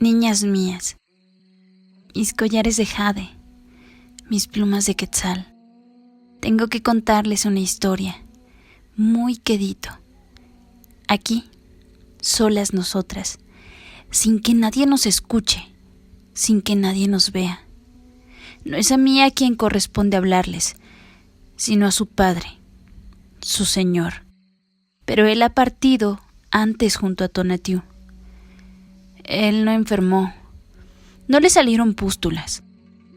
Niñas mías, mis collares de jade, mis plumas de quetzal, tengo que contarles una historia muy quedito. Aquí, solas nosotras, sin que nadie nos escuche, sin que nadie nos vea. No es a mí a quien corresponde hablarles, sino a su padre, su señor. Pero él ha partido antes junto a Tonatiuh. Él no enfermó, no le salieron pústulas,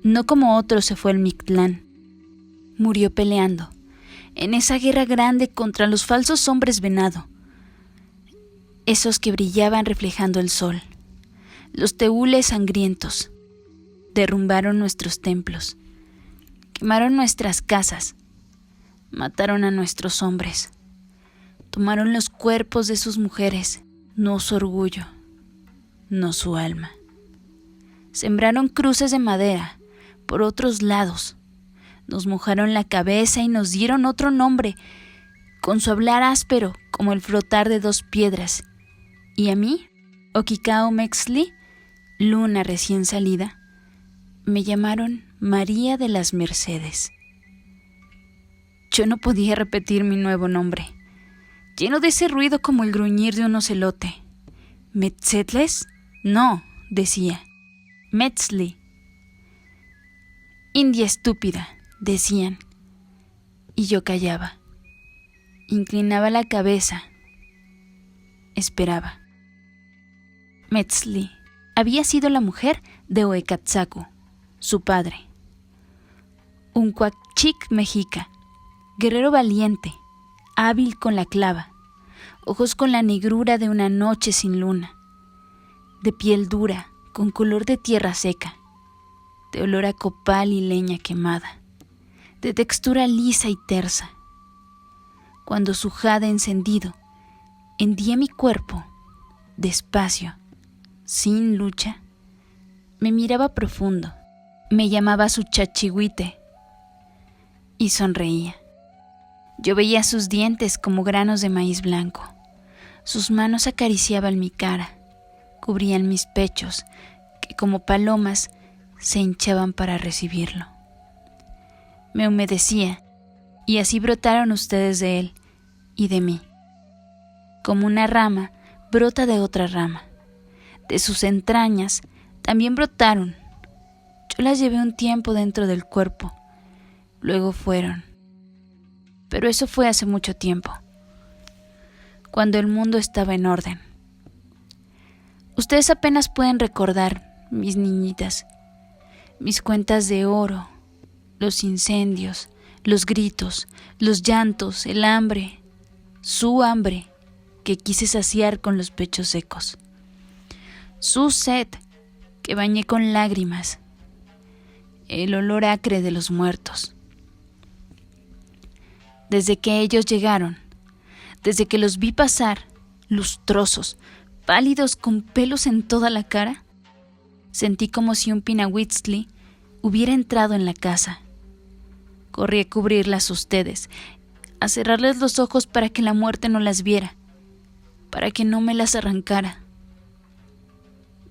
no como otros se fue al Mictlán. Murió peleando, en esa guerra grande contra los falsos hombres venado, esos que brillaban reflejando el sol. Los teúles sangrientos derrumbaron nuestros templos, quemaron nuestras casas, mataron a nuestros hombres, tomaron los cuerpos de sus mujeres, no su orgullo, no su alma. Sembraron cruces de madera por otros lados, nos mojaron la cabeza y nos dieron otro nombre, con su hablar áspero como el frotar de dos piedras. Y a mí, Okikao Mextli, luna recién salida, me llamaron María de las Mercedes. Yo no podía repetir mi nuevo nombre, lleno de ese ruido como el gruñir de un ocelote. ¿Metzetles? No, decía. Mextli. India estúpida, decían. Y yo callaba. Inclinaba la cabeza. Esperaba. Mextli había sido la mujer de Oekatzaku, su padre. Un cuacchic mexica, guerrero valiente, hábil con la clava, ojos con la negrura de una noche sin luna, de piel dura, con color de tierra seca, de olor a copal y leña quemada, de textura lisa y tersa. Cuando su jade encendido hendía mi cuerpo, despacio, sin lucha, me miraba profundo, me llamaba su chachihuite y sonreía. Yo veía sus dientes como granos de maíz blanco, sus manos acariciaban mi cara, cubrían mis pechos, que como palomas se hinchaban para recibirlo. Me humedecía, y así brotaron ustedes de él y de mí. Como una rama brota de otra rama, de sus entrañas también brotaron. Yo las llevé un tiempo dentro del cuerpo, luego fueron. Pero eso fue hace mucho tiempo, cuando el mundo estaba en orden. Ustedes apenas pueden recordar, mis niñitas, mis cuentas de oro, los incendios, los gritos, los llantos, el hambre, su hambre que quise saciar con los pechos secos, su sed que bañé con lágrimas, el olor acre de los muertos. Desde que ellos llegaron, desde que los vi pasar, lustrosos, pálidos con pelos en toda la cara, sentí como si un pinahuitztli hubiera entrado en la casa. Corrí a cubrirlas a ustedes, a cerrarles los ojos para que la muerte no las viera, para que no me las arrancara.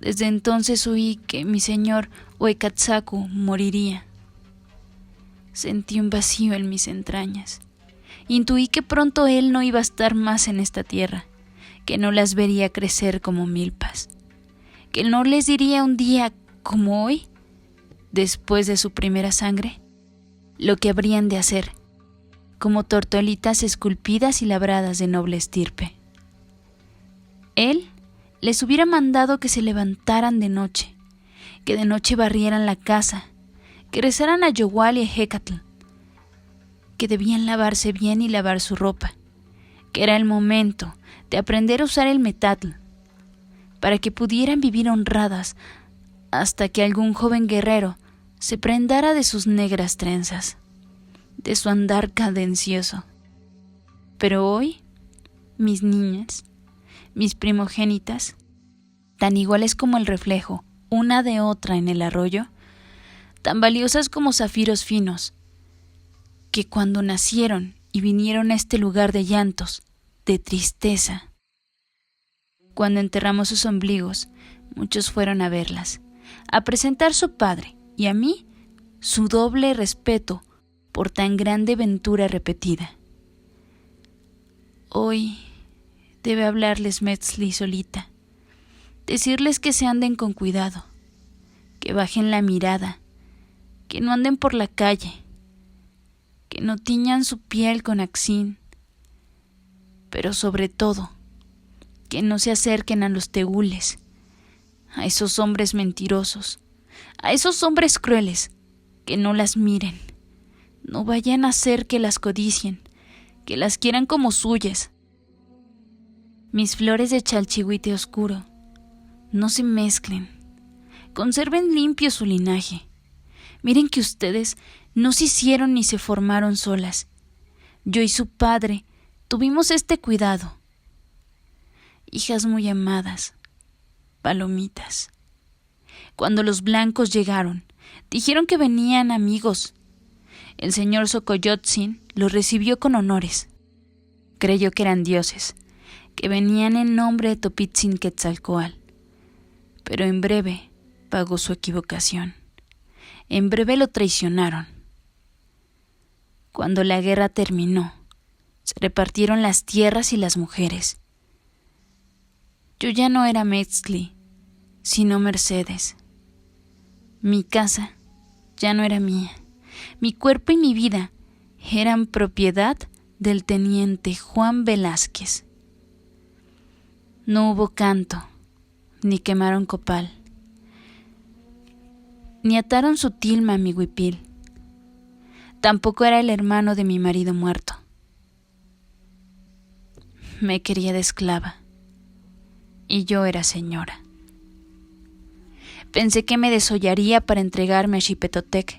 Desde entonces oí que mi señor Oekatzaku moriría. Sentí un vacío en mis entrañas. Intuí que pronto él no iba a estar más en esta tierra, que no las vería crecer como milpas, que no les diría un día como hoy, después de su primera sangre, lo que habrían de hacer, como tortolitas esculpidas y labradas de noble estirpe. Él les hubiera mandado que se levantaran de noche, que de noche barrieran la casa, que rezaran a Yowal y a Hecatl, que debían lavarse bien y lavar su ropa, que era el momento de aprender a usar el metatl, para que pudieran vivir honradas hasta que algún joven guerrero se prendara de sus negras trenzas, de su andar cadencioso. Pero hoy, mis niñas, mis primogénitas, tan iguales como el reflejo una de otra en el arroyo, tan valiosas como zafiros finos, que cuando nacieron y vinieron a este lugar de llantos, de tristeza, cuando enterramos sus ombligos, Muchos fueron a verlas, a presentar su padre, y a mí su doble respeto por tan grande ventura repetida. Hoy debe hablarles Metzli solita, decirles que se anden con cuidado, que bajen la mirada, que no anden por la calle, que no tiñan su piel con axín, pero sobre todo, que no se acerquen a los teúles, a esos hombres mentirosos, a esos hombres crueles, que no las miren, no vayan a hacer que las codicien, que las quieran como suyas. Mis flores de chalchihuite oscuro, no se mezclen, conserven limpio su linaje. Miren que ustedes no se hicieron ni se formaron solas. Yo y su padre tuvimos este cuidado. Hijas muy amadas, palomitas. Cuando los blancos llegaron, dijeron que venían amigos. El señor Xocoyotzin los recibió con honores. Creyó que eran dioses, que venían en nombre de Topitzin Quetzalcóatl. Pero en breve pagó su equivocación. En breve lo traicionaron. Cuando la guerra terminó, se repartieron las tierras y las mujeres. Yo ya no era Metzli, sino Mercedes. Mi casa ya no era mía. Mi cuerpo y mi vida eran propiedad del teniente Juan Velázquez. No hubo canto, ni quemaron copal, ni ataron su tilma a mi huipil. Tampoco era el hermano de mi marido muerto. Me quería de esclava, y yo era señora. Pensé que me desollaría para entregarme a Xipetotec,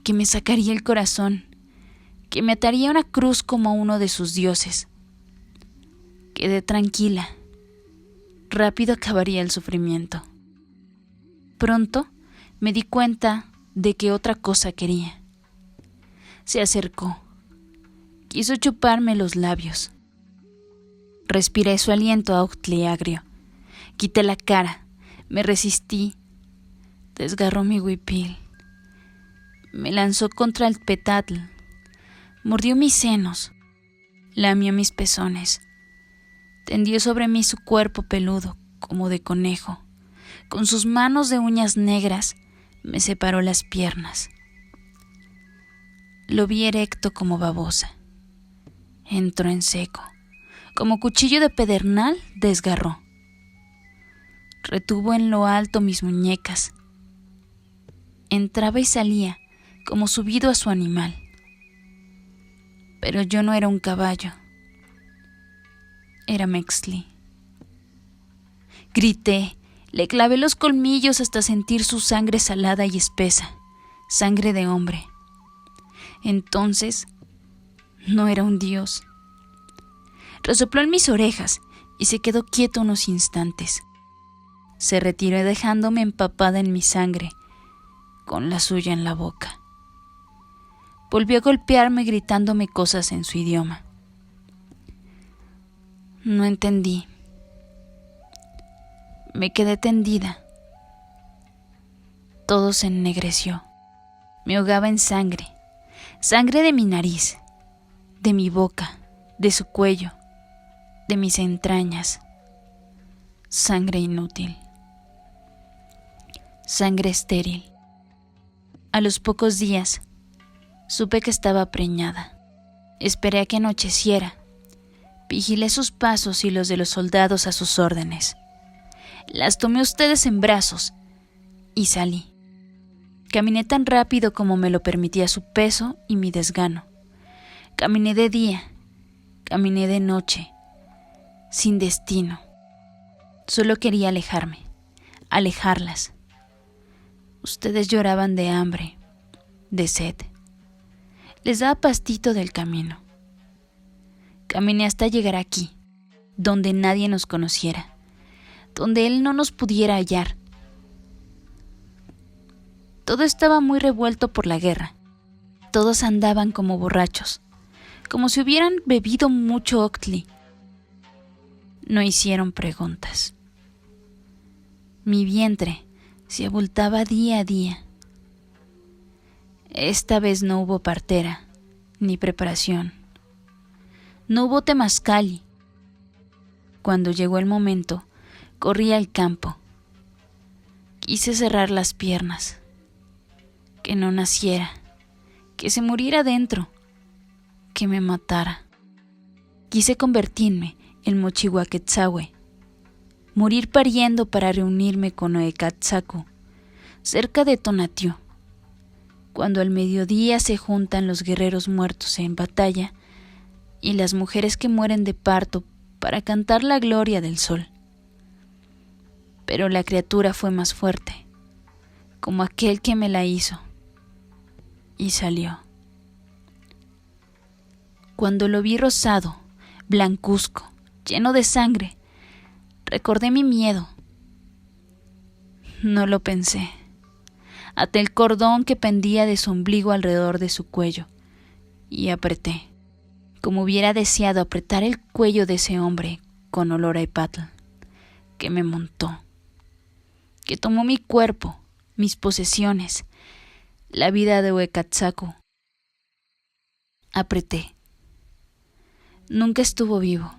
que me sacaría el corazón, que me ataría a una cruz como a uno de sus dioses. Quedé tranquila. Rápido acabaría el sufrimiento. Pronto me di cuenta de que otra cosa quería. Se acercó. Quiso chuparme los labios. Respiré su aliento auhtli agrio. Quité la cara. Me resistí. Desgarró mi huipil. Me lanzó contra el petatl. Mordió mis senos. Lamió mis pezones. Tendió sobre mí su cuerpo peludo, como de conejo. Con sus manos de uñas negras me separó las piernas. Lo vi erecto como babosa. Entró en seco. Como cuchillo de pedernal, desgarró. Retuvo en lo alto mis muñecas. Entraba y salía, como subido a su animal. Pero yo no era un caballo. Era Metzli. Grité, le clavé los colmillos hasta sentir su sangre salada y espesa, sangre de hombre. Entonces, no era un dios. Resopló en mis orejas y se quedó quieto unos instantes. Se retiró dejándome empapada en mi sangre, con la suya en la boca. Volvió a golpearme gritándome cosas en su idioma. No entendí. Me quedé tendida. Todo se ennegreció. Me ahogaba en sangre. Sangre de mi nariz, de mi boca, de su cuello, de mis entrañas. Sangre inútil. Sangre estéril. A los pocos días, supe que estaba preñada. Esperé a que anocheciera. Vigilé sus pasos y los de los soldados a sus órdenes. Las tomé a ustedes en brazos y salí. Caminé tan rápido como me lo permitía su peso y mi desgano. Caminé de día, caminé de noche, sin destino. Solo quería alejarme, alejarlas. Ustedes lloraban de hambre, de sed. Les daba pastito del camino. Caminé hasta llegar aquí, donde nadie nos conociera, donde él no nos pudiera hallar. Todo estaba muy revuelto por la guerra. Todos andaban como borrachos, como si hubieran bebido mucho octli. No hicieron preguntas. Mi vientre se abultaba día a día. Esta vez no hubo partera, ni preparación. No hubo temazcali. Cuando llegó el momento, corrí al campo. Quise cerrar las piernas, que no naciera, que se muriera dentro, que me matara. Quise convertirme en Mochihuaquetzahue, morir pariendo para reunirme con Oecatzacu, cerca de Tonatiuh. Cuando al mediodía se juntan los guerreros muertos en batalla y las mujeres que mueren de parto para cantar la gloria del sol. Pero la criatura fue más fuerte, como aquel que me la hizo, y salió. Cuando lo vi rosado, blancuzco, lleno de sangre, recordé mi miedo. No lo pensé. Até el cordón que pendía de su ombligo alrededor de su cuello y apreté, como hubiera deseado apretar el cuello de ese hombre con olor a ipatl, que me montó, que tomó mi cuerpo, mis posesiones, la vida de Oecatzacu. Apreté. Nunca estuvo vivo,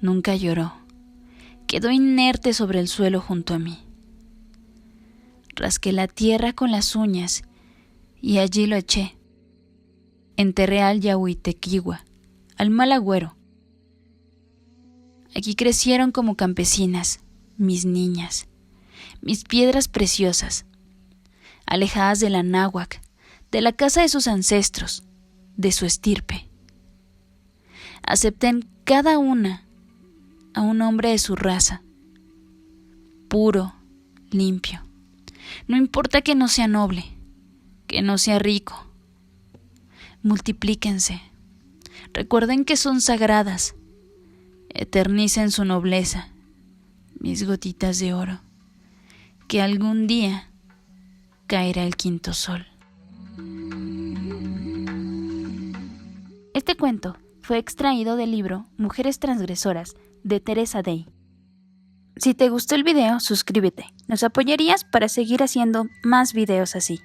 nunca lloró, quedó inerte sobre el suelo junto a mí. Rasqué la tierra con las uñas y allí lo eché. Enterré al Yahuitequigua, al mal agüero. Aquí crecieron como campesinas mis niñas, mis piedras preciosas, alejadas de la náhuac, de la casa de sus ancestros, de su estirpe. Acepté en cada una a un hombre de su raza, puro, limpio. No importa que no sea noble, que no sea rico. Multiplíquense. Recuerden que son sagradas. Eternicen su nobleza, mis gotitas de oro, que algún día caerá el quinto sol. Este cuento fue extraído del libro Mujeres Transgresoras de Teresa Day. Si te gustó el video, suscríbete. Nos apoyarías para seguir haciendo más videos así.